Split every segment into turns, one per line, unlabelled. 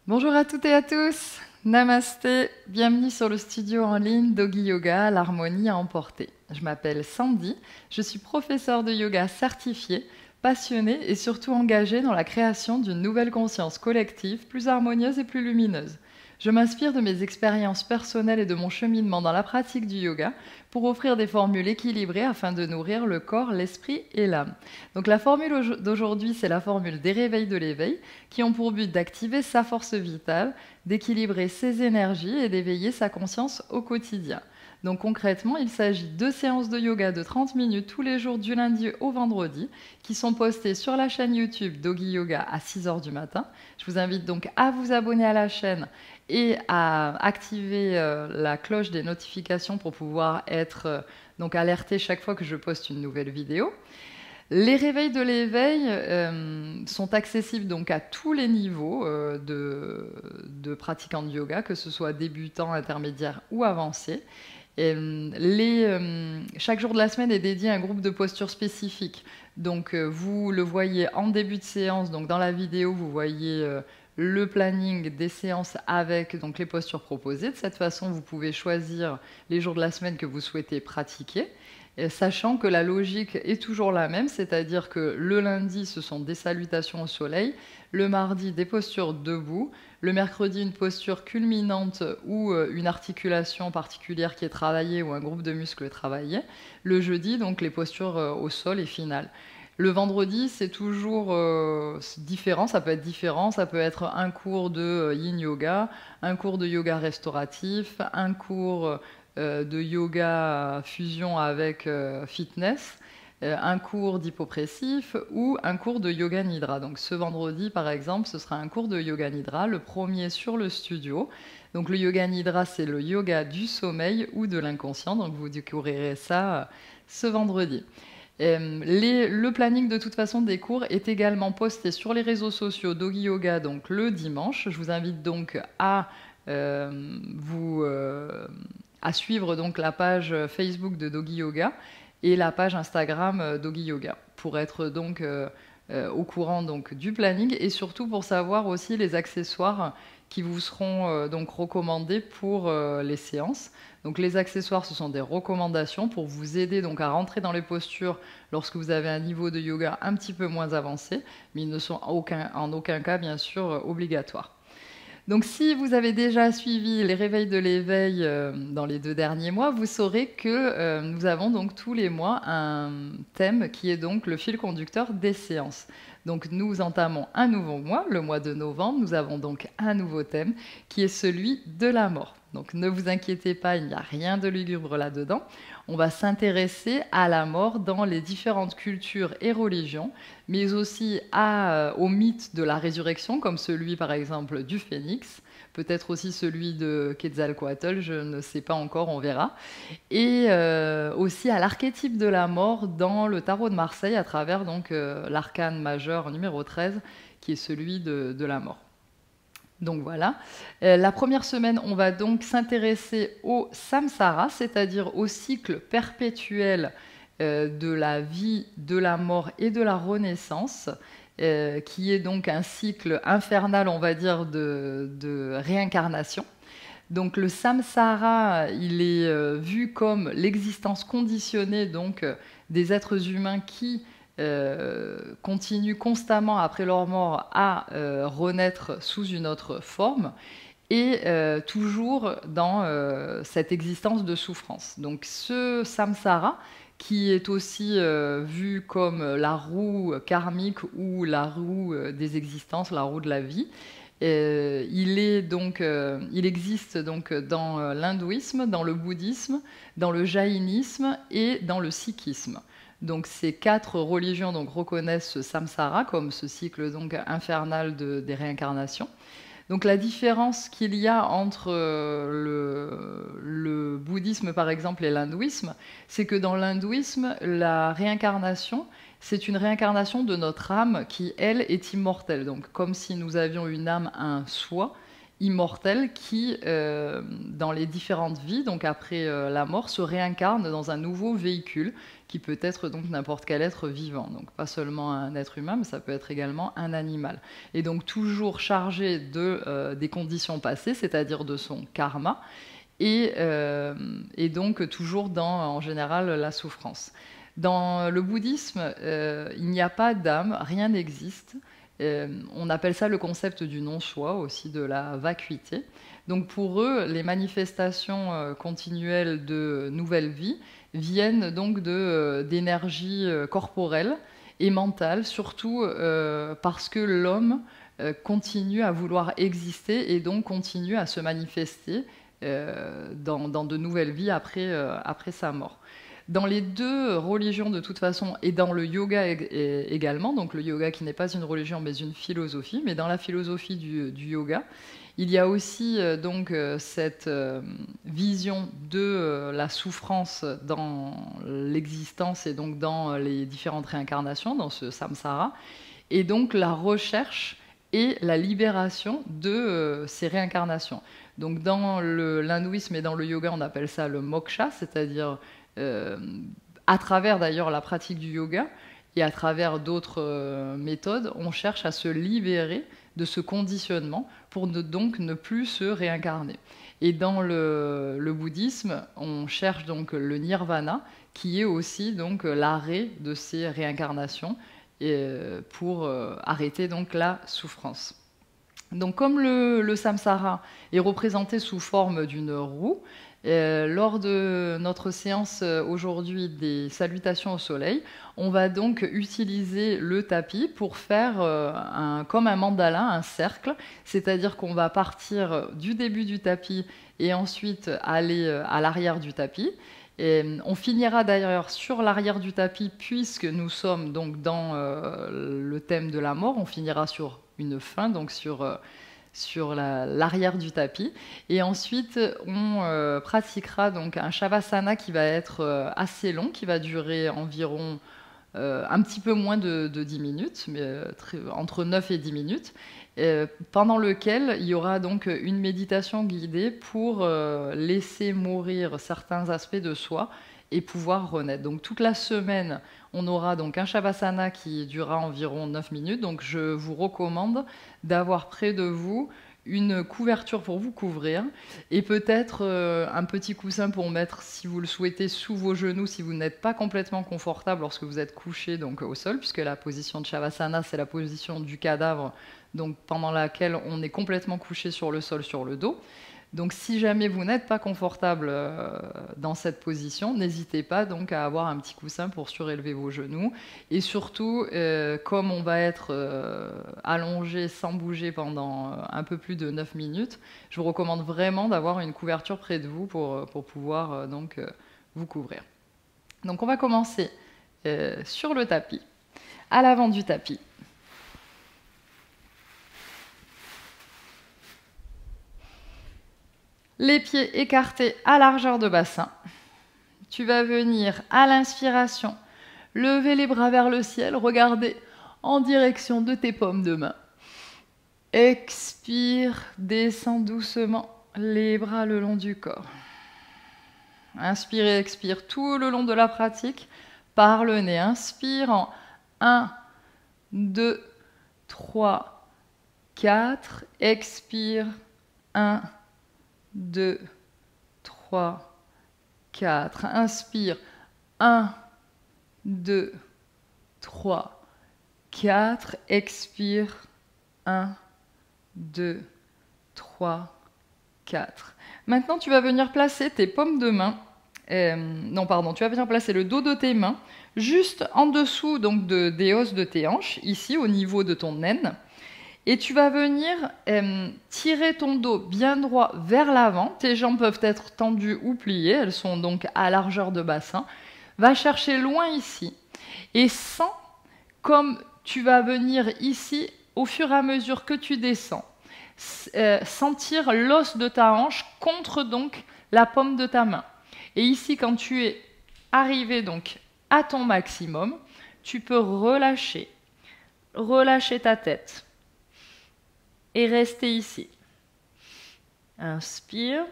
Bonjour à toutes et à tous, Namasté, bienvenue sur le studio en ligne Doggy Yoga, l'harmonie à emporter. Je m'appelle Sandy, je suis professeure de yoga certifiée, passionnée et surtout engagée dans la création d'une nouvelle conscience collective plus harmonieuse et plus lumineuse. Je m'inspire de mes expériences personnelles et de mon cheminement dans la pratique du yoga pour offrir des formules équilibrées afin de nourrir le corps, l'esprit et l'âme. Donc la formule d'aujourd'hui, c'est la formule des réveils de l'éveil qui ont pour but d'activer sa force vitale, d'équilibrer ses énergies et d'éveiller sa conscience au quotidien. Donc concrètement, il s'agit de séances de yoga de 30 minutes tous les jours du lundi au vendredi qui sont postées sur la chaîne YouTube Doggy Yoga à 6 heures du matin. Je vous invite donc à vous abonner à la chaîne et à activer la cloche des notifications pour pouvoir être donc alerté chaque fois que je poste une nouvelle vidéo. Les réveils de l'éveil sont accessibles donc à tous les niveaux de pratiquants de yoga, que ce soit débutants, intermédiaires ou avancés. Chaque jour de la semaine est dédié à un groupe de postures spécifiques. Donc vous le voyez en début de séance, donc dans la vidéo, vous voyez le planning des séances avec donc, les postures proposées. De cette façon, vous pouvez choisir les jours de la semaine que vous souhaitez pratiquer, sachant que la logique est toujours la même, c'est-à-dire que le lundi, ce sont des salutations au soleil, le mardi, des postures debout, le mercredi, une posture culminante ou une articulation particulière qui est travaillée ou un groupe de muscles travaillé, le jeudi, donc les postures au sol et finales. Le vendredi, c'est toujours différent, ça peut être un cours de yin yoga, un cours de yoga restauratif, un cours de yoga fusion avec fitness, un cours d'hypopressif ou un cours de yoga nidra. Donc ce vendredi, par exemple, ce sera un cours de yoga nidra, le premier sur le studio. Donc le yoga nidra, c'est le yoga du sommeil ou de l'inconscient, donc vous découvrirez ça ce vendredi. Le planning de toute façon des cours est également posté sur les réseaux sociaux Doggy Yoga donc le dimanche. Je vous invite donc à à suivre donc la page Facebook de Doggy Yoga et la page Instagram Doggy Yoga pour être donc au courant donc du planning et surtout pour savoir aussi les accessoires qui vous seront donc recommandés pour les séances. Donc les accessoires, ce sont des recommandations pour vous aider donc à rentrer dans les postures lorsque vous avez un niveau de yoga un petit peu moins avancé, mais ils ne sont en aucun cas bien sûr obligatoires. Donc si vous avez déjà suivi les réveils de l'éveil dans les 2 derniers mois, vous saurez que nous avons donc tous les mois un thème qui est donc le fil conducteur des séances. Donc nous entamons un nouveau mois, le mois de novembre, nous avons donc un nouveau thème qui est celui de la mort. Donc ne vous inquiétez pas, il n'y a rien de lugubre là-dedans. On va s'intéresser à la mort dans les différentes cultures et religions, mais aussi au mythe de la résurrection, comme celui par exemple du phénix, peut-être aussi celui de Quetzalcoatl, je ne sais pas encore, on verra, et aussi à l'archétype de la mort dans le tarot de Marseille à travers donc l'arcane majeur numéro 13, qui est celui de la mort. Donc voilà. La première semaine, on va donc s'intéresser au samsara, c'est-à-dire au cycle perpétuel de la vie, de la mort et de la renaissance, qui est donc un cycle infernal, on va dire, de réincarnation. Donc le samsara, il est vu comme l'existence conditionnée donc, des êtres humains qui continuent constamment après leur mort à renaître sous une autre forme et toujours dans cette existence de souffrance. Donc ce samsara, qui est aussi vu comme la roue karmique ou la roue des existences, la roue de la vie, il existe donc dans l'hindouisme, dans le bouddhisme, dans le jaïnisme et dans le sikhisme. Donc ces 4 religions donc, reconnaissent ce samsara comme ce cycle donc, infernal des réincarnations. Donc la différence qu'il y a entre le bouddhisme par exemple et l'hindouisme, c'est que dans l'hindouisme, la réincarnation, c'est une réincarnation de notre âme qui, elle, est immortelle. Donc comme si nous avions une âme, un soi, immortel qui, dans les différentes vies, donc après la mort, se réincarne dans un nouveau véhicule qui peut être donc n'importe quel être vivant. Donc pas seulement un être humain, mais ça peut être également un animal. Et donc toujours chargé des conditions passées, c'est-à-dire de son karma, et donc toujours en général, la souffrance. Dans le bouddhisme, il n'y a pas d'âme, rien n'existe. On appelle ça le concept du non-soi, aussi de la vacuité. Donc pour eux, les manifestations continuelles de nouvelles vies viennent donc d'énergie corporelle et mentale, surtout parce que l'homme continue à vouloir exister et donc continue à se manifester dans de nouvelles vies après sa mort. Dans les deux religions, de toute façon, et dans le yoga également, donc le yoga qui n'est pas une religion mais une philosophie, mais dans la philosophie du yoga, il y a aussi cette vision de la souffrance dans l'existence et donc dans les différentes réincarnations, dans ce samsara, et donc la recherche et la libération de ces réincarnations. Donc dans l'hindouisme et dans le yoga, on appelle ça le moksha, c'est-à-dire à travers d'ailleurs la pratique du yoga et à travers d'autres méthodes, on cherche à se libérer de ce conditionnement pour donc ne plus se réincarner. Et dans le bouddhisme, on cherche donc le nirvana, qui est aussi donc l'arrêt de ces réincarnations pour arrêter donc la souffrance. Donc comme le samsara est représenté sous forme d'une roue, lors de notre séance aujourd'hui des salutations au soleil, on va donc utiliser le tapis pour faire comme un mandala, un cercle, c'est-à-dire qu'on va partir du début du tapis et ensuite aller à l'arrière du tapis. Et on finira d'ailleurs sur l'arrière du tapis, puisque nous sommes donc dans le thème de la mort, on finira sur une fin, donc sur l'arrière du tapis. Et ensuite, on pratiquera donc un shavasana qui va être assez long, qui va durer environ un petit peu moins de 10 minutes, mais entre 9 et 10 minutes, pendant lequel il y aura donc une méditation guidée pour laisser mourir certains aspects de soi et pouvoir renaître. Donc toute la semaine, on aura donc un shavasana qui durera environ 9 minutes. Donc je vous recommande d'avoir près de vous une couverture pour vous couvrir et peut-être un petit coussin pour mettre, si vous le souhaitez, sous vos genoux si vous n'êtes pas complètement confortable lorsque vous êtes couché donc au sol, puisque la position de Shavasana, c'est la position du cadavre, donc pendant laquelle on est complètement couché sur le sol, sur le dos. Donc si jamais vous n'êtes pas confortable dans cette position, n'hésitez pas donc à avoir un petit coussin pour surélever vos genoux. Et surtout, comme on va être allongé sans bouger pendant un peu plus de 9 minutes, je vous recommande vraiment d'avoir une couverture près de vous pour pouvoir vous couvrir. Donc on va commencer sur le tapis, à l'avant du tapis. Les pieds écartés à largeur de bassin. Tu vas venir à l'inspiration, lever les bras vers le ciel, regarder en direction de tes paumes de main. Expire, descends doucement les bras le long du corps. Inspire et expire tout le long de la pratique par le nez. Inspire en 1, 2, 3, 4. Expire 1, 2, 3, 4. Inspire. 1, 2, 3, 4. Expire. 1, 2, 3, 4. Maintenant, tu vas venir placer tes paumes de main. Tu vas venir placer le dos de tes mains juste en dessous donc, des os de tes hanches, ici au niveau de ton aine. Et tu vas venir tirer ton dos bien droit vers l'avant. Tes jambes peuvent être tendues ou pliées. Elles sont donc à largeur de bassin. Va chercher loin ici. Et sens comme tu vas venir ici, au fur et à mesure que tu descends, sentir l'os de ta hanche contre donc la paume de ta main. Et ici, quand tu es arrivé donc à ton maximum, tu peux relâcher ta tête. Et rester ici.
Inspire.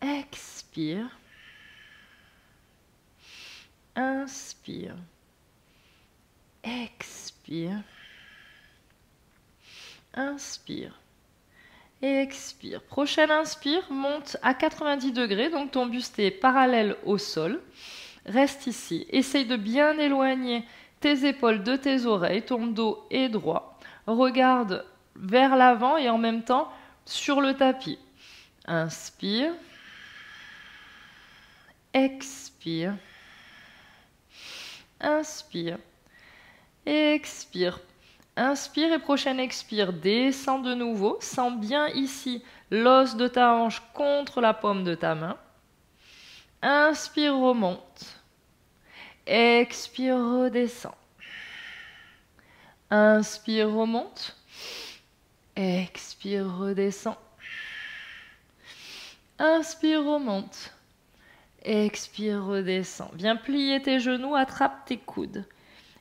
Expire. Inspire. Expire. Inspire. Et expire. Prochaine inspire, monte à 90 degrés, donc ton buste est parallèle au sol. Reste ici. Essaye de bien éloigner tes épaules de tes oreilles, ton dos est droit. Regarde vers l'avant et en même temps sur le tapis. Inspire. Expire. Inspire. Expire. Inspire et prochaine expire. Descends de nouveau. Sens bien ici l'os de ta hanche contre la paume de ta main. Inspire, remonte. Expire, redescend. Inspire, remonte. Expire, redescend. Inspire, remonte. Expire, redescend. Viens plier tes genoux, attrape tes coudes.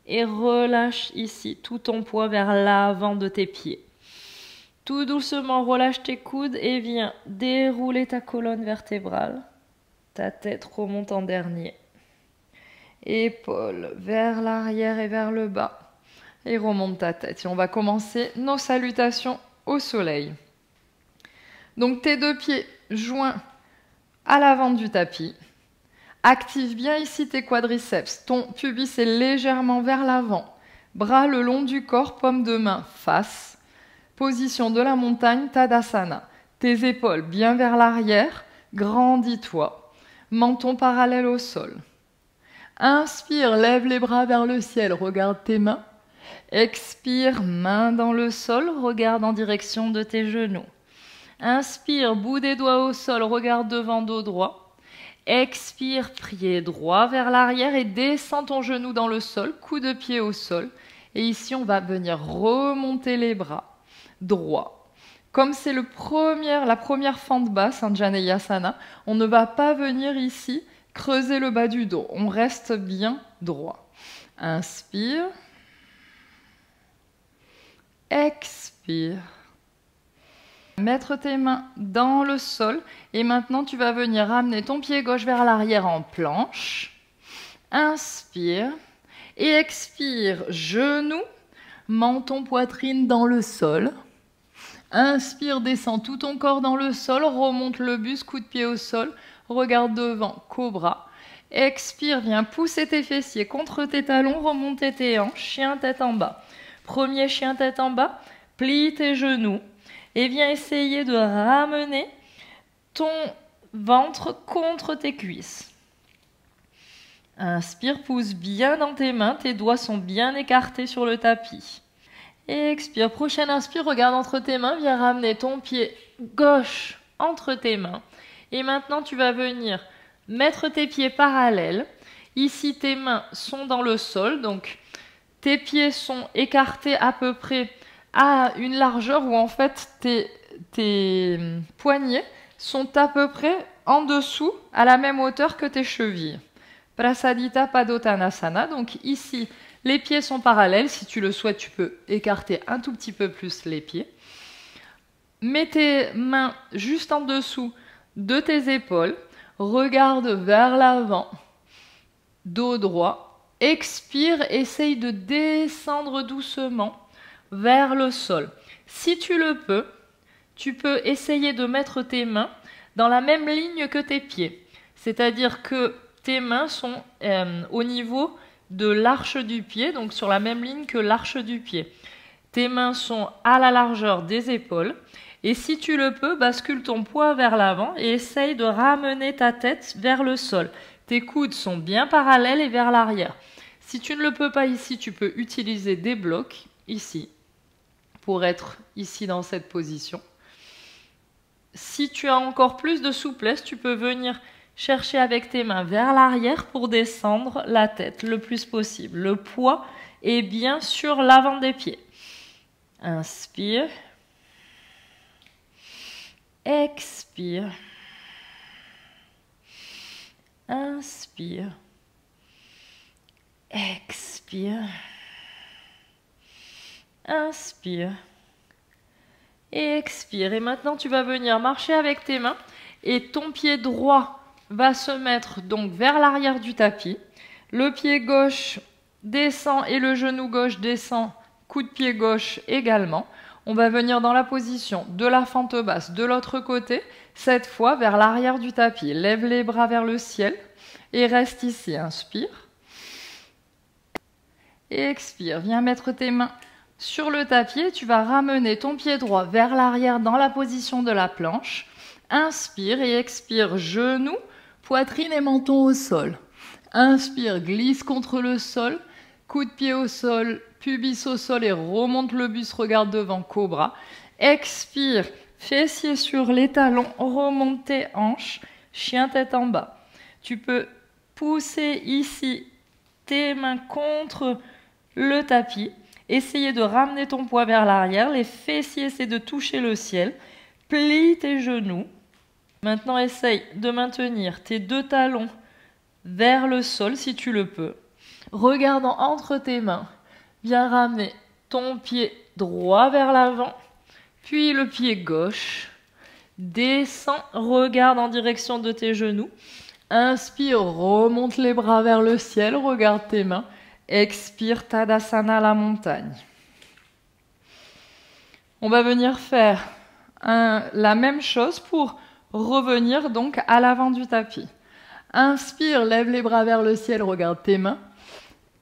Et relâche ici tout ton poids vers l'avant de tes pieds. Tout doucement, relâche tes coudes et viens dérouler ta colonne vertébrale. Ta tête remonte en dernier. Épaules vers l'arrière et vers le bas. Et remonte ta tête. Et on va commencer nos salutations au soleil. Donc tes deux pieds joints à l'avant du tapis. Active bien ici tes quadriceps. Ton pubis est légèrement vers l'avant. Bras le long du corps, paume de main face. Position de la montagne, Tadasana. Tes épaules bien vers l'arrière. Grandis-toi. Menton parallèle au sol. Inspire, lève les bras vers le ciel. Regarde tes mains. Expire, main dans le sol. Regarde en direction de tes genoux. Inspire, bout des doigts au sol. Regarde devant, dos droit. Expire, pied droit vers l'arrière et descends ton genou dans le sol, coup de pied au sol. Et ici, on va venir remonter les bras droit. Comme c'est la première fente basse, Janeyasana, on ne va pas venir ici creuser le bas du dos. On reste bien droit. Inspire. Expire. Mettre tes mains dans le sol et maintenant tu vas venir ramener ton pied gauche vers l'arrière en planche. Inspire et expire, genou, menton, poitrine dans le sol. Inspire, descends tout ton corps dans le sol, remonte le buste, coup de pied au sol, regarde devant, cobra. Expire, viens pousser tes fessiers contre tes talons, remonter tes hanches, chien tête en bas. Premier chien tête en bas, plie tes genoux. Et viens essayer de ramener ton ventre contre tes cuisses. Inspire, pousse bien dans tes mains, tes doigts sont bien écartés sur le tapis. Et expire, prochaine inspire, regarde entre tes mains, viens ramener ton pied gauche entre tes mains. Et maintenant tu vas venir mettre tes pieds parallèles. Ici tes mains sont dans le sol, donc tes pieds sont écartés à peu près à une largeur où en fait tes poignets sont à peu près en dessous, à la même hauteur que tes chevilles. Prasadita Padottanasana, donc ici les pieds sont parallèles, si tu le souhaites tu peux écarter un tout petit peu plus les pieds. Mets tes mains juste en dessous de tes épaules, regarde vers l'avant, dos droit, expire, essaye de descendre doucement vers le sol. Si tu le peux, tu peux essayer de mettre tes mains dans la même ligne que tes pieds. C'est-à-dire que tes mains sont au niveau de l'arche du pied, donc sur la même ligne que l'arche du pied. Tes mains sont à la largeur des épaules. Et si tu le peux, bascule ton poids vers l'avant et essaye de ramener ta tête vers le sol. Tes coudes sont bien parallèles et vers l'arrière. Si tu ne le peux pas ici, tu peux utiliser des blocs ici, pour être ici dans cette position. Si tu as encore plus de souplesse, tu peux venir chercher avec tes mains vers l'arrière pour descendre la tête le plus possible. Le poids est bien sur l'avant des pieds. Inspire. Expire. Inspire. Expire. Inspire. Et expire. Et maintenant, tu vas venir marcher avec tes mains. Et ton pied droit va se mettre donc vers l'arrière du tapis. Le pied gauche descend et le genou gauche descend. Coup de pied gauche également. On va venir dans la position de la fente basse de l'autre côté. Cette fois vers l'arrière du tapis. Lève les bras vers le ciel. Et reste ici. Inspire. Et expire. Viens mettre tes mains sur le tapis, tu vas ramener ton pied droit vers l'arrière dans la position de la planche. Inspire et expire, genoux, poitrine et menton au sol. Inspire, glisse contre le sol, coup de pied au sol, pubis au sol et remonte le buste, regarde devant, cobra. Expire, fessiers sur les talons, remonte tes hanches, chien tête en bas. Tu peux pousser ici tes mains contre le tapis. Essayez de ramener ton poids vers l'arrière. Les fessiers, c'est de toucher le ciel. Plie tes genoux. Maintenant, essaye de maintenir tes deux talons vers le sol si tu le peux. Regardant entre tes mains, viens ramener ton pied droit vers l'avant, puis le pied gauche. Descends, regarde en direction de tes genoux. Inspire, remonte les bras vers le ciel, regarde tes mains. Expire, Tadasana, la montagne. On va venir faire la même chose pour revenir donc à l'avant du tapis. Inspire, lève les bras vers le ciel, regarde tes mains.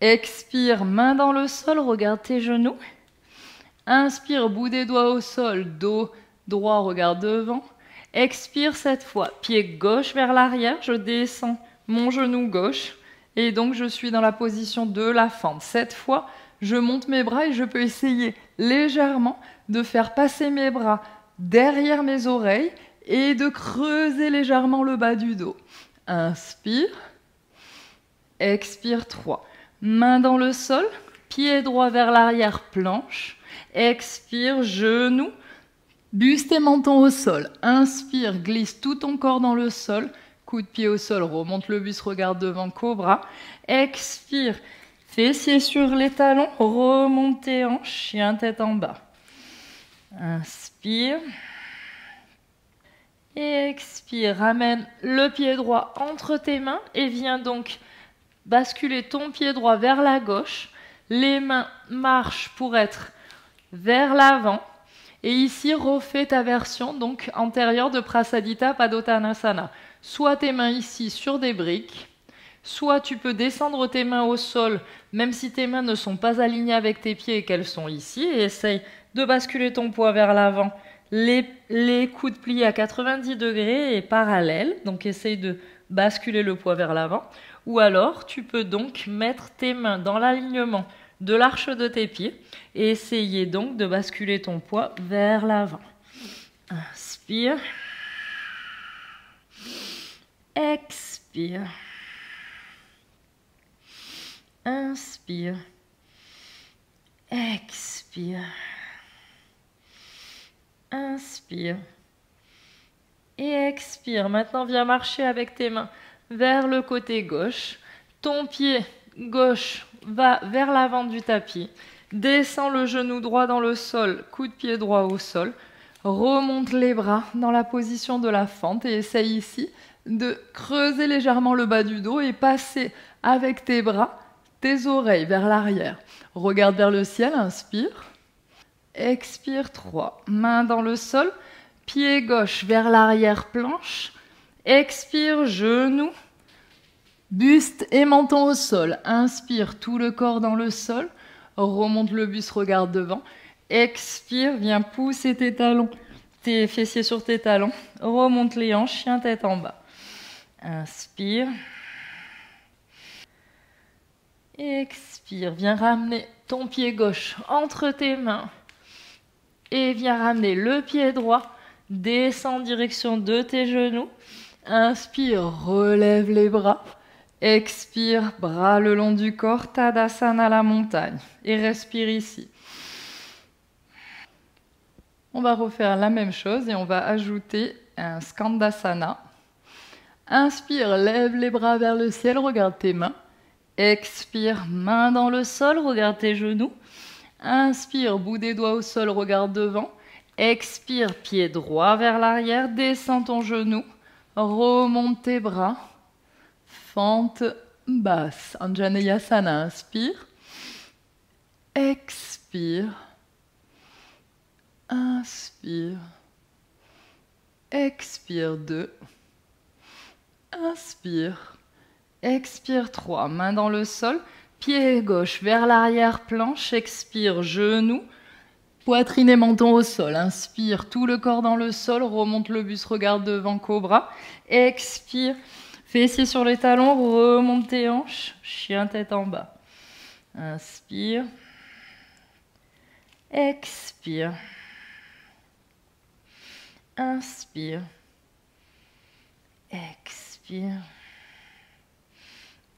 Expire, main dans le sol, regarde tes genoux. Inspire, bout des doigts au sol, dos droit, regarde devant. Expire cette fois, pied gauche vers l'arrière, je descends mon genou gauche. Et donc, je suis dans la position de la fente. Cette fois, je monte mes bras et je peux essayer légèrement de faire passer mes bras derrière mes oreilles et de creuser légèrement le bas du dos. Inspire. Expire 3. Main dans le sol, pied droit vers l'arrière, planche. Expire, genou, buste et menton au sol. Inspire, glisse tout ton corps dans le sol. Coup de pied au sol, remonte le buste, regarde devant, cobra. Expire, fessiers sur les talons, remonte tes hanches, chien tête en bas. Inspire. Et expire, ramène le pied droit entre tes mains et viens donc basculer ton pied droit vers la gauche. Les mains marchent pour être vers l'avant. Et ici, refais ta version donc antérieure de Prasadita Padottanasana. Soit tes mains ici sur des briques, soit tu peux descendre tes mains au sol, même si tes mains ne sont pas alignées avec tes pieds et qu'elles sont ici, et essaye de basculer ton poids vers l'avant. Les coudes pliés à 90 degrés et parallèles, donc essaye de basculer le poids vers l'avant. Ou alors, tu peux donc mettre tes mains dans l'alignement de l'arche de tes pieds et essayer donc de basculer ton poids vers l'avant. Inspire. Expire. Inspire. Expire. Inspire. Et expire. Maintenant, viens marcher avec tes mains vers le côté gauche. Ton pied gauche va vers l'avant du tapis. Descends le genou droit dans le sol, coup de pied droit au sol. Remonte les bras dans la position de la fente et essaye ici de creuser légèrement le bas du dos et passer avec tes bras, tes oreilles vers l'arrière. Regarde vers le ciel, inspire. Expire 3. Main dans le sol, pied gauche vers l'arrière planche. Expire, genou, buste et menton au sol. Inspire, tout le corps dans le sol. Remonte le buste, regarde devant. Expire, viens pousser tes talons, tes fessiers sur tes talons. Remonte les hanches, chien tête en bas. Inspire. Expire, viens ramener ton pied gauche entre tes mains. Et viens ramener le pied droit. Descends en direction de tes genoux. Inspire, relève les bras. Expire, bras le long du corps, Tadasana la montagne. Et respire ici. On va refaire la même chose et on va ajouter un Skandasana. Inspire, lève les bras vers le ciel, regarde tes mains. Expire, main dans le sol, regarde tes genoux. Inspire, bout des doigts au sol, regarde devant. Expire, pied droit vers l'arrière, descends ton genou, remonte tes bras, fente basse. Anjaneyasana, inspire, expire, inspire, expire 2, inspire, expire 3, main dans le sol, pied gauche vers l'arrière, planche, expire, genou, poitrine et menton au sol, inspire, tout le corps dans le sol, remonte le buste, regarde devant, cobra, expire, fessiers sur les talons, remonte tes hanches, chien tête en bas, inspire, expire, inspire, expire,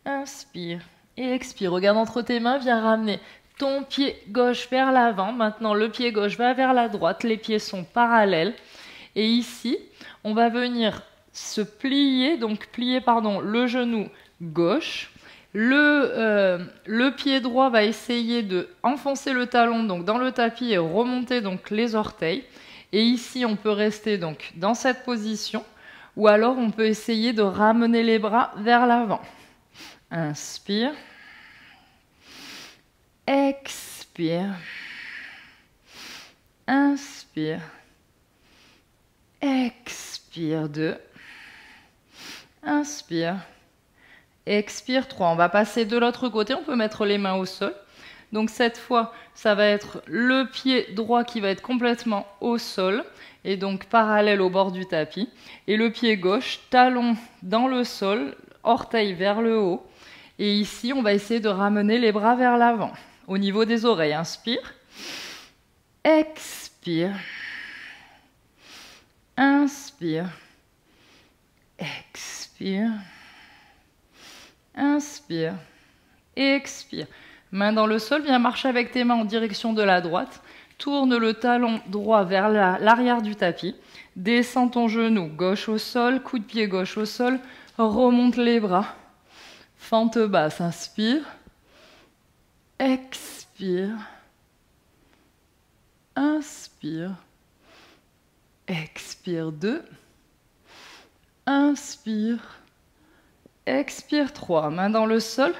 inspire et expire. Regarde entre tes mains, viens ramener ton pied gauche vers l'avant. Maintenant, le pied gauche va vers la droite. Les pieds sont parallèles. Et ici, on va venir se plier, donc plier, le genou gauche. Le pied droit va essayer de enfoncer le talon donc dans le tapis et remonter donc les orteils. Et ici, on peut rester donc dans cette position. Ou alors, on peut essayer de ramener les bras vers l'avant. Inspire. Expire. Inspire. Expire 2. Inspire. Expire 3. On va passer de l'autre côté. On peut mettre les mains au sol. Donc cette fois, ça va être le pied droit qui va être complètement au sol et donc parallèle au bord du tapis. Et le pied gauche, talon dans le sol, orteil vers le haut. Et ici, on va essayer de ramener les bras vers l'avant. Au niveau des oreilles, inspire. Expire. Inspire. Expire. Inspire. Expire. Main dans le sol, viens marcher avec tes mains en direction de la droite. Tourne le talon droit vers l'arrière du tapis. Descends ton genou gauche au sol, coup de pied gauche au sol. Remonte les bras. Fente basse, inspire. Expire. Inspire. Expire 2. Inspire. Expire 3. Main dans le sol.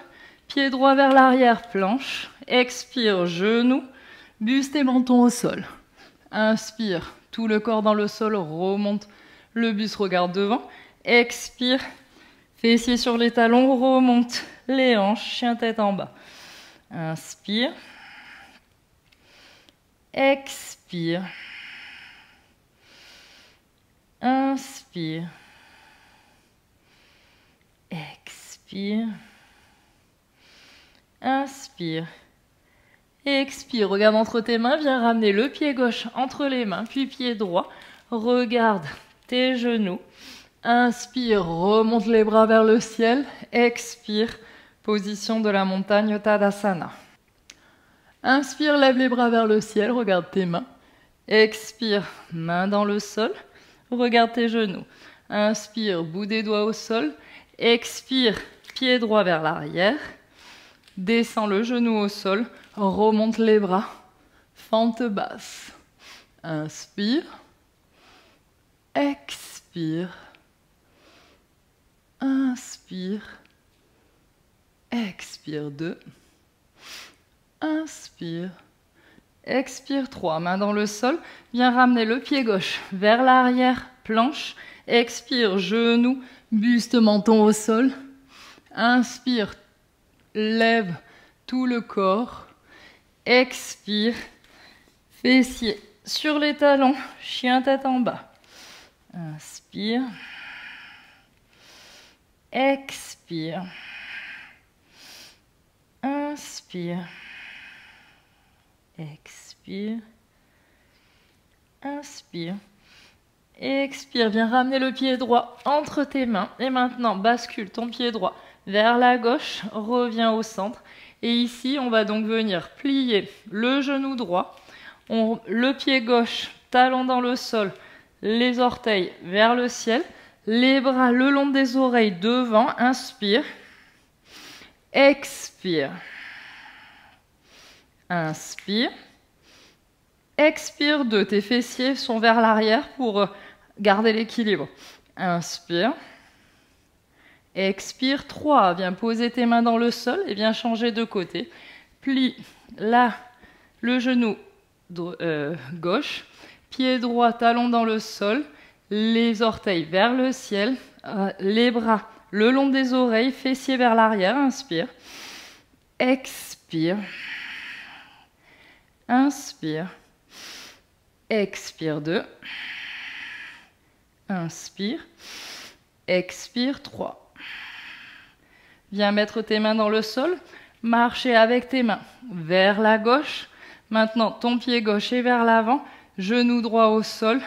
Pied droit vers l'arrière, planche. Expire, genou. Buste et menton au sol. Inspire, tout le corps dans le sol. Remonte le buste, regarde devant. Expire. Fessiers sur les talons, remonte les hanches, chien tête en bas. Inspire. Expire. Inspire. Expire. Inspire. Expire. Regarde entre tes mains, viens ramener le pied gauche entre les mains, puis pied droit. Regarde tes genoux. Inspire, remonte les bras vers le ciel. Expire, position de la montagne Tadasana. Inspire, lève les bras vers le ciel, regarde tes mains. Expire, main dans le sol, regarde tes genoux. Inspire, bout des doigts au sol. Expire, pied droit vers l'arrière. Descends le genou au sol, remonte les bras. Fente basse. Inspire. Expire. Inspire. Expire 2. Inspire. Expire 3. Main dans le sol. Viens ramener le pied gauche vers l'arrière. Planche. Expire. Genou. Buste, menton au sol. Inspire. Lève tout le corps. Expire. Fessiers sur les talons. Chien tête en bas. Inspire. Expire. Inspire. Expire. Inspire. Expire. Viens ramener le pied droit entre tes mains. Et maintenant, bascule ton pied droit vers la gauche. Reviens au centre. Et ici, on va donc venir plier le genou droit. Le pied gauche, talon dans le sol. Les orteils vers le ciel. Les bras le long des oreilles devant. Inspire. Expire. Inspire.
Expire 2, tes fessiers sont vers l'arrière pour garder l'équilibre. Inspire. Expire 3, viens poser tes mains dans le sol et viens changer de côté. Plie là le genou gauche, pied droit, talon dans le sol, les orteils vers le ciel, les bras le long des oreilles, fessiers vers l'arrière. Inspire. Expire. Inspire. Expire 2. Inspire. Expire 3. Viens mettre tes mains dans le sol. Marcher avec tes mains vers la gauche. Maintenant, ton pied gauche est vers l'avant. Genou droit au sol.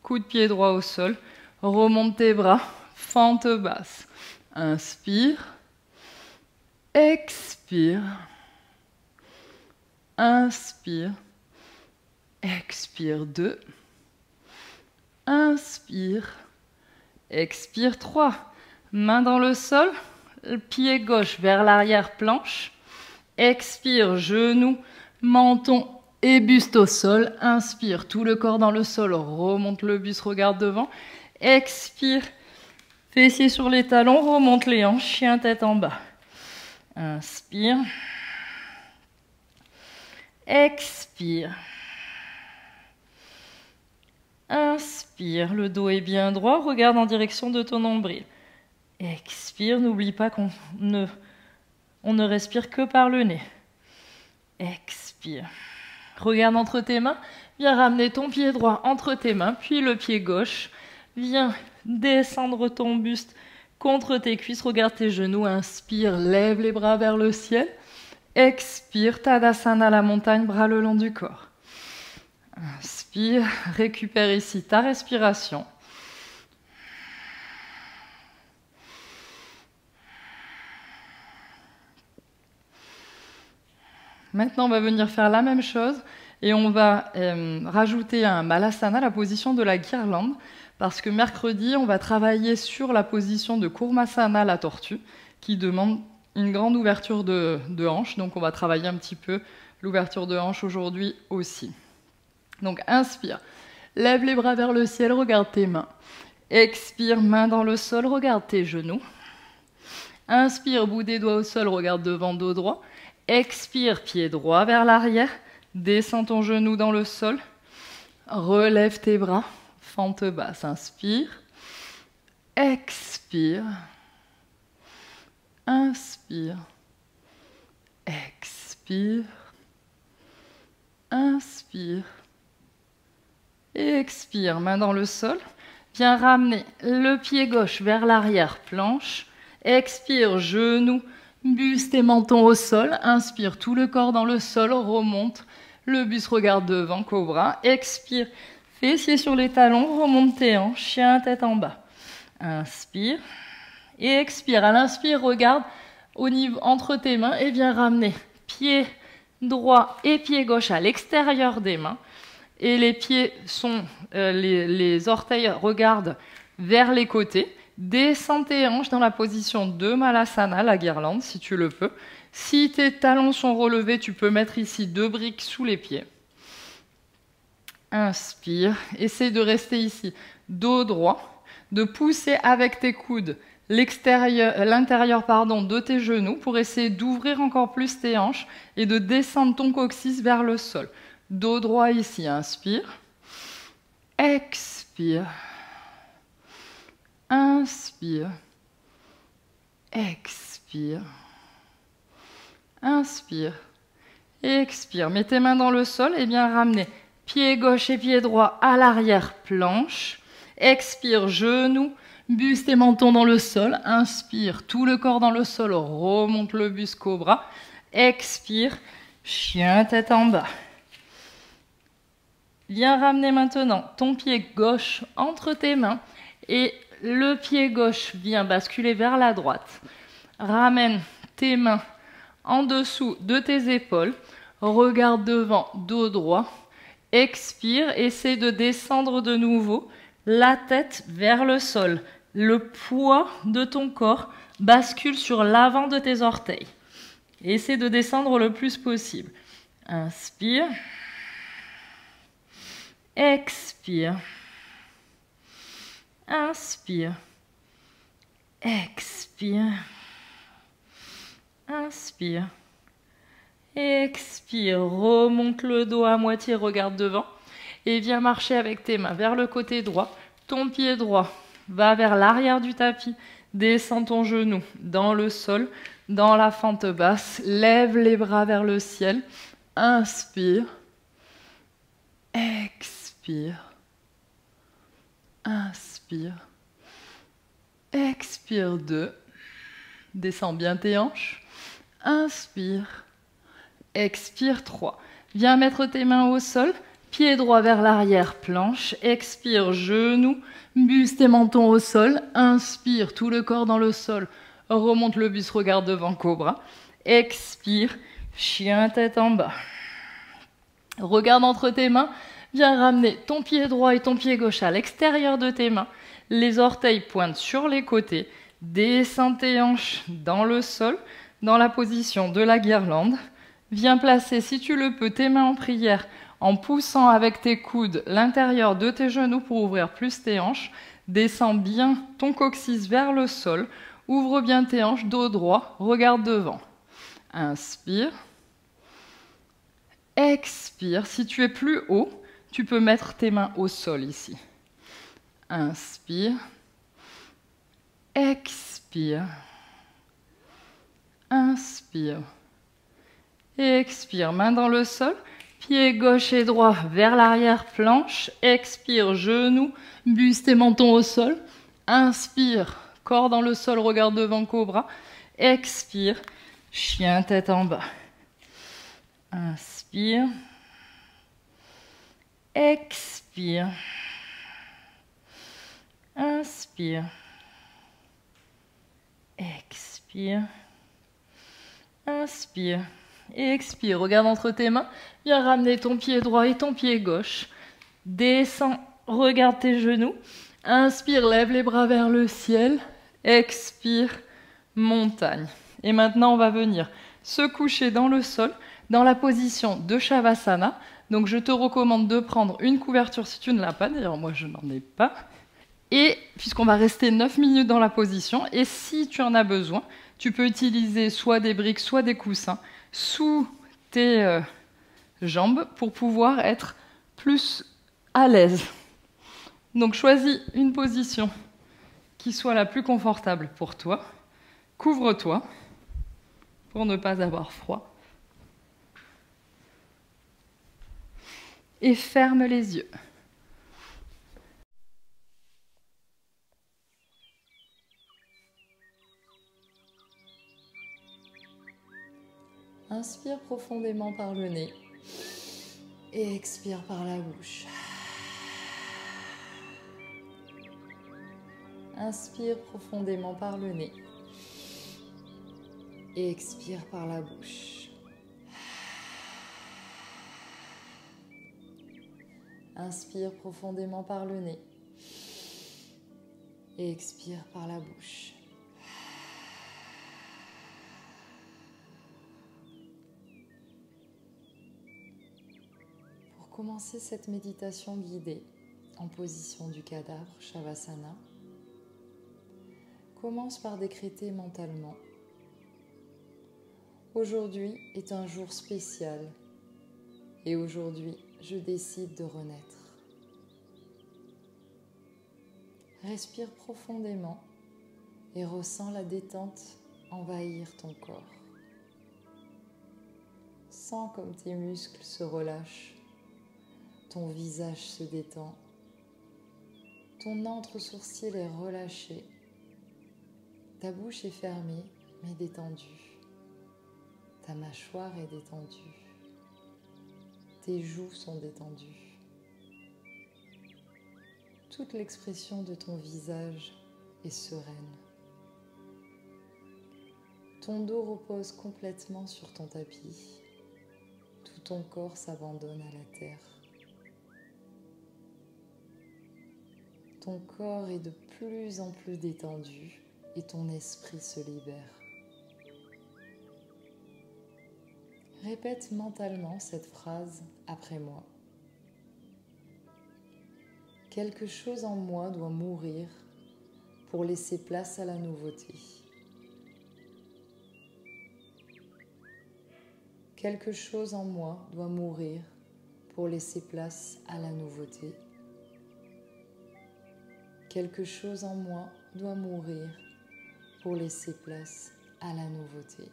Coude pied droit au sol. Remonte tes bras. Fente basse. Inspire. Expire. Inspire. Expire 2. Inspire. Expire 3. Main dans le sol. Pied gauche vers l'arrière, planche. Expire, genou, menton et buste au sol. Inspire, tout le corps dans le sol. Remonte le buste, regarde devant. Expire, fessiers sur les talons, remonte les hanches, chien tête en bas. Inspire. Expire. Inspire, le dos est bien droit, regarde en direction de ton nombril. Expire, n'oublie pas qu'on ne respire que par le nez. Expire. Regarde entre tes mains, viens ramener ton pied droit entre tes mains, puis le pied gauche. Viens descendre ton buste contre tes cuisses, regarde tes genoux, inspire, lève les bras vers le ciel. Expire, Tadasana, la montagne, bras le long du corps. Inspire, récupère ici ta respiration. Maintenant, on va venir faire la même chose et on va rajouter un Malasana, la position de la guirlande, parce que mercredi, on va travailler sur la position de Kurmasana, la tortue, qui demande une grande ouverture de hanche. Donc, on va travailler un petit peu l'ouverture de hanche aujourd'hui aussi. Donc, inspire, lève les bras vers le ciel, regarde tes mains. Expire, main dans le sol, regarde tes genoux. Inspire, bout des doigts au sol, regarde devant, dos droit. Expire, pied droit vers l'arrière. Descends ton genou dans le sol. Relève tes bras. Fente basse. Inspire. Expire. Inspire. Expire. Inspire. Expire. Main dans le sol. Viens ramener le pied gauche vers l'arrière. Planche. Expire. Genou. Buste et menton au sol, inspire, tout le corps dans le sol, remonte, le buste regarde devant, cobra, expire, fessiers sur les talons, remonte tes hanches, chien tête en bas. Inspire et expire. À l'inspire, regarde au niveau entre tes mains et viens ramener pied droit et pied gauche à l'extérieur des mains. Et les pieds sont, les orteils regardent vers les côtés. Descends tes hanches dans la position de Malasana, la guirlande, si tu le peux. Si tes talons sont relevés, tu peux mettre ici 2 briques sous les pieds. Inspire. Essaie de rester ici, dos droit, de pousser avec tes coudes l'intérieur de tes genoux pour essayer d'ouvrir encore plus tes hanches et de descendre ton coccyx vers le sol. Dos droit ici, inspire. Expire. Inspire, expire, inspire, expire. Mets tes mains dans le sol et bien ramener pied gauche et pied droit à l'arrière, planche. Expire, genou, buste et menton dans le sol. Inspire, tout le corps dans le sol, remonte le buste, cobra. Expire, chien tête en bas. Viens ramener maintenant ton pied gauche entre tes mains et le pied gauche vient basculer vers la droite. Ramène tes mains en dessous de tes épaules. Regarde devant, dos droit. Expire, essaie de descendre de nouveau. La tête vers le sol. Le poids de ton corps bascule sur l'avant de tes orteils. Essaie de descendre le plus possible. Inspire.
expire, inspire, expire, inspire, expire, remonte le dos à moitié, regarde devant et viens marcher avec tes mains vers le côté droit. Ton pied droit va vers l'arrière du tapis, descends ton genou dans le sol, dans la fente basse, lève les bras vers le ciel, inspire, expire, inspire, expire 2, descends bien tes hanches, inspire, expire 3, viens mettre tes mains au sol, pied droit vers l'arrière, planche, expire, genou, buste et menton au sol, inspire, tout le corps dans le sol, remonte le buste, regarde devant, cobra, expire, chien tête en bas. Regarde entre tes mains, viens ramener ton pied droit et ton pied gauche à l'extérieur de tes mains, les orteils pointent sur les côtés, descends tes hanches dans le sol, dans la position de la guirlande, viens placer, si tu le peux, tes mains en prière, en poussant avec tes coudes l'intérieur de tes genoux pour ouvrir plus tes hanches. Descends bien ton coccyx vers le sol. Ouvre bien tes hanches, dos droit, regarde devant. Inspire. Expire. Si tu es plus haut, tu peux mettre tes mains au sol ici. Inspire. Expire. Inspire. Expire. Main dans le sol. Pied gauche et droit vers l'arrière, planche. Expire, genou, buste et menton au sol. Inspire, corps dans le sol, regarde devant, cobra. Expire, chien tête en bas. Inspire. Expire. Inspire. Expire. Inspire. Et expire, regarde entre tes mains, viens ramener ton pied droit et ton pied gauche. Descends, regarde tes genoux. Inspire, lève les bras vers le ciel. Expire, montagne. Et maintenant, on va venir se coucher dans le sol, dans la position de Shavasana. Donc, je te recommande de prendre une couverture si tu ne l'as pas. D'ailleurs, moi, je n'en ai pas. Et puisqu'on va rester 9 minutes dans la position, et si tu en as besoin, tu peux utiliser soit des briques, soit des coussins sous tes jambes pour pouvoir être plus à l'aise. Donc choisis une position qui soit la plus confortable pour toi. Couvre-toi pour ne pas avoir froid. Et ferme les yeux. Inspire profondément par le nez et expire par la bouche. Inspire profondément par le nez et expire par la bouche. Inspire profondément par le nez et expire par la bouche. Pour commencer cette méditation guidée en position du cadavre, Shavasana, commence par décréter mentalement: aujourd'hui est un jour spécial et aujourd'hui je décide de renaître. Respire profondément et ressens la détente envahir ton corps. Sens comme tes muscles se relâchent, ton visage se détend, ton entre-sourcil est relâché, ta bouche est fermée mais détendue, ta mâchoire est détendue, tes joues sont détendues. Toute l'expression de ton visage est sereine. Ton dos repose complètement sur ton tapis. Tout ton corps s'abandonne à la terre. Ton corps est de plus en plus détendu et ton esprit se libère. Répète mentalement cette phrase après moi.
Quelque chose en moi doit mourir pour laisser place à la nouveauté. Quelque chose en moi doit mourir pour laisser place à la nouveauté. Quelque chose en moi doit mourir pour laisser place à la nouveauté.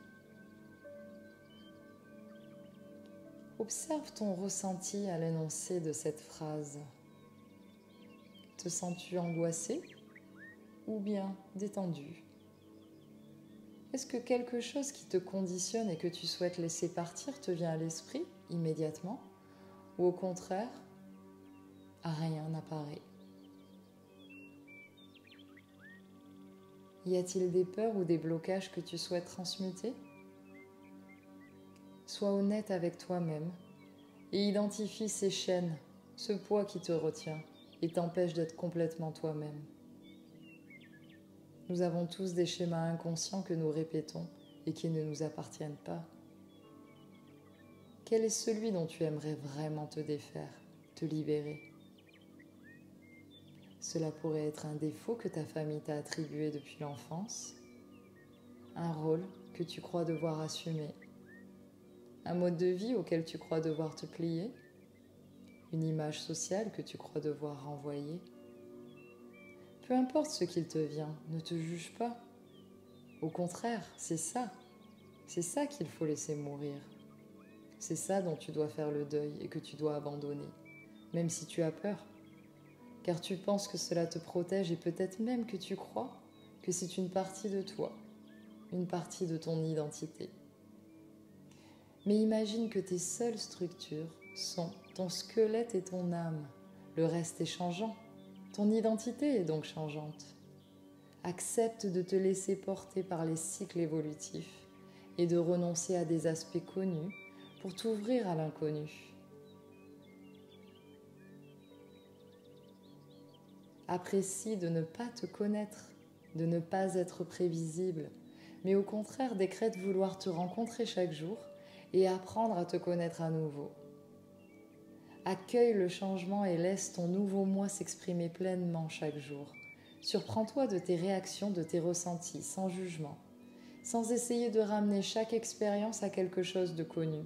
Observe ton ressenti à l'énoncé de cette phrase. Te sens-tu angoissé ou bien détendu? Est-ce que quelque chose qui te conditionne et que tu souhaites laisser partir te vient à l'esprit immédiatement? Ou au contraire, rien n'apparaît? Y a-t-il des peurs ou des blocages que tu souhaites transmuter? Sois honnête avec toi-même et identifie ces chaînes, ce poids qui te retient et t'empêche d'être complètement toi-même. Nous avons tous des schémas inconscients que nous répétons et qui ne nous appartiennent pas. Quel est celui dont tu aimerais vraiment te défaire, te libérer? Cela pourrait être un défaut que ta famille t'a attribué depuis l'enfance, un rôle que tu crois devoir assumer, un mode de vie auquel tu crois devoir te plier, une image sociale que tu crois devoir renvoyer. Peu importe ce qu'il te vient, ne te juge pas. Au contraire, c'est ça qu'il faut laisser mourir. C'est ça dont tu dois faire le deuil et que tu dois abandonner, même si tu as peur. Car tu penses que cela te protège et peut-être même que tu crois que c'est une partie de toi, une partie de ton identité. Mais imagine que tes seules structures sont ton squelette et ton âme. Le reste est changeant. Ton identité est donc changeante. Accepte de te laisser porter par les cycles évolutifs et de renoncer à des aspects connus pour t'ouvrir à l'inconnu. Apprécie de ne pas te connaître, de ne pas être prévisible, mais au contraire décrète vouloir te rencontrer chaque jour et apprendre à te connaître à nouveau. Accueille le changement et laisse ton nouveau moi s'exprimer pleinement chaque jour. Surprends-toi de tes réactions, de tes ressentis, sans jugement, sans essayer de ramener chaque expérience à quelque chose de connu.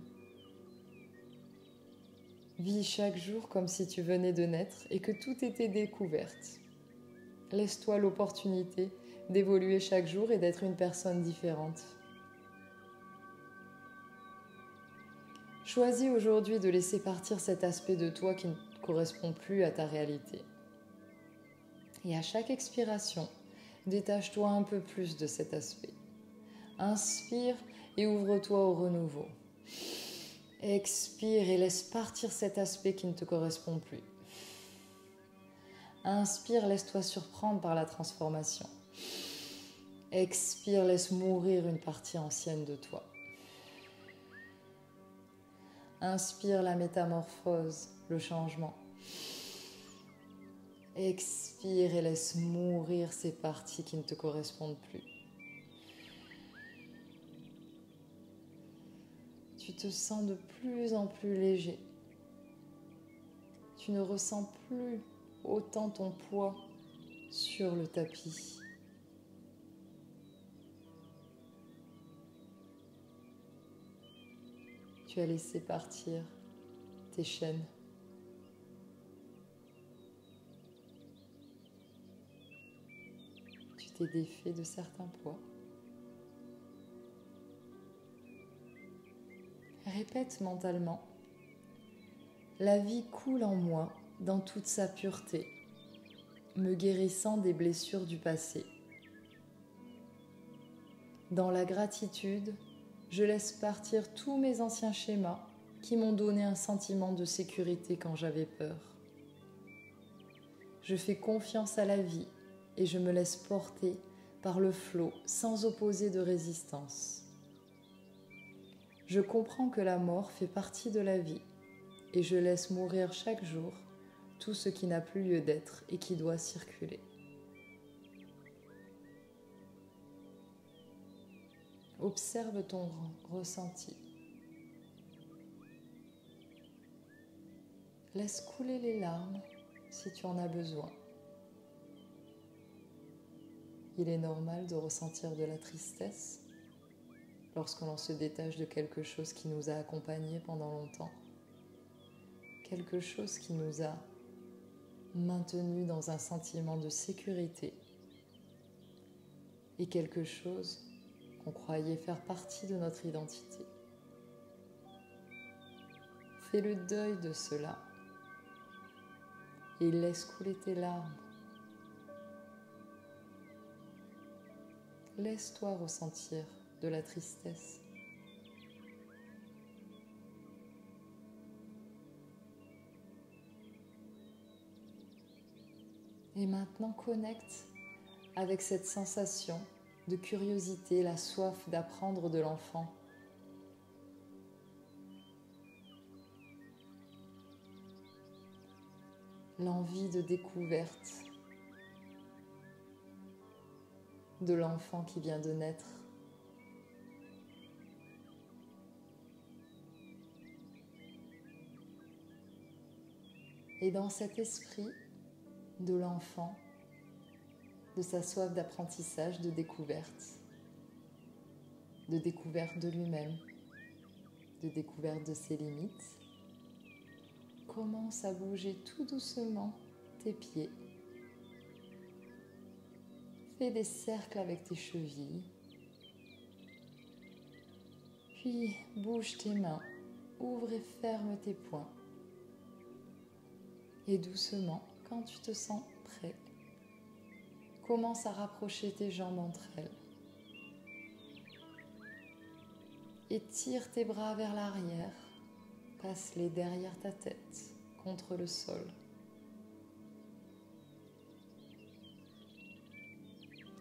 Vis chaque jour comme si tu venais de naître et que tout était découverte. Laisse-toi l'opportunité d'évoluer chaque jour et d'être une personne différente. Choisis aujourd'hui de laisser partir cet aspect de toi qui ne correspond plus à ta réalité. Et à chaque expiration, détache-toi un peu plus de cet aspect. Inspire et ouvre-toi au renouveau. Expire et laisse partir cet aspect qui ne te correspond plus. Inspire, laisse-toi surprendre par la transformation. Expire, laisse mourir une partie ancienne de toi. Inspire la métamorphose, le changement. Expire et laisse mourir ces parties qui ne te correspondent plus. Tu te sens de plus en plus léger. Tu ne ressens plus autant ton poids sur le tapis. Tu as laissé partir tes chaînes. Tu t'es défait de certains poids. Répète mentalement: la vie coule en moi dans toute sa pureté, me guérissant des blessures du passé. Dans la gratitude, je laisse partir tous mes anciens schémas qui m'ont donné un sentiment de sécurité quand j'avais peur. Je fais confiance à la vie et je me laisse porter par le flot sans opposer de résistance. Je comprends que la mort fait partie de la vie et je laisse mourir chaque jour tout ce qui n'a plus lieu d'être et qui doit circuler. Observe ton ressenti. Laisse couler les larmes si tu en as besoin. Il est normal de ressentir de la tristesse lorsque l'on se détache de quelque chose qui nous a accompagnés pendant longtemps, quelque chose qui nous a maintenus dans un sentiment de sécurité et quelque chose qu'on croyait faire partie de notre identité. Fais le deuil de cela et laisse couler tes larmes. Laisse-toi ressentir de la tristesse. Et maintenant, connecte avec cette sensation de curiosité, la soif d'apprendre de l'enfant. L'envie de découverte de l'enfant qui vient de naître. Et dans cet esprit de l'enfant, de sa soif d'apprentissage, de découverte de lui-même, de découverte de ses limites, commence à bouger tout doucement tes pieds. Fais des cercles avec tes chevilles. Puis bouge tes mains, ouvre et ferme tes poings. Et doucement, quand tu te sens prêt, commence à rapprocher tes jambes entre elles. Étire tes bras vers l'arrière, passe-les derrière ta tête, contre le sol.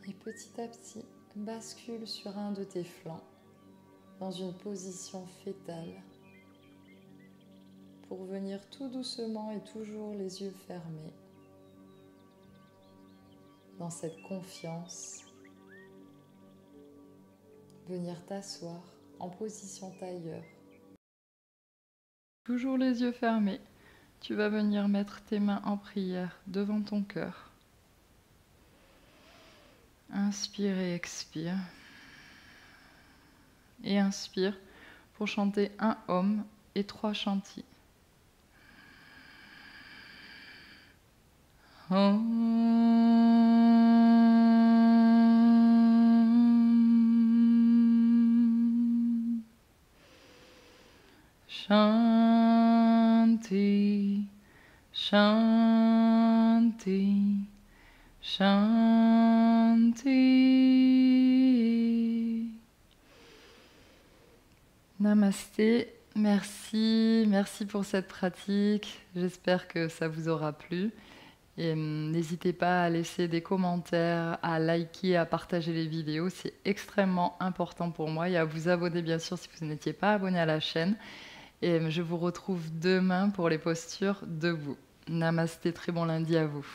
Et petit à petit, bascule sur un de tes flancs, dans une position fétale, pour venir tout doucement et toujours les yeux fermés, dans cette confiance, venir t'asseoir en position tailleur.
Toujours les yeux fermés, tu vas venir mettre tes mains en prière devant ton cœur. Inspire et expire. Et inspire pour chanter un Om et 3 Shanti. Om Shanti, Shanti, Shanti. Namasté, merci pour cette pratique. J'espère que ça vous aura plu. Et n'hésitez pas à laisser des commentaires, à liker, à partager les vidéos. C'est extrêmement important pour moi. Et à vous abonner, bien sûr, si vous n'étiez pas abonné à la chaîne. Et je vous retrouve demain pour les postures debout. Namasté, très bon lundi à vous.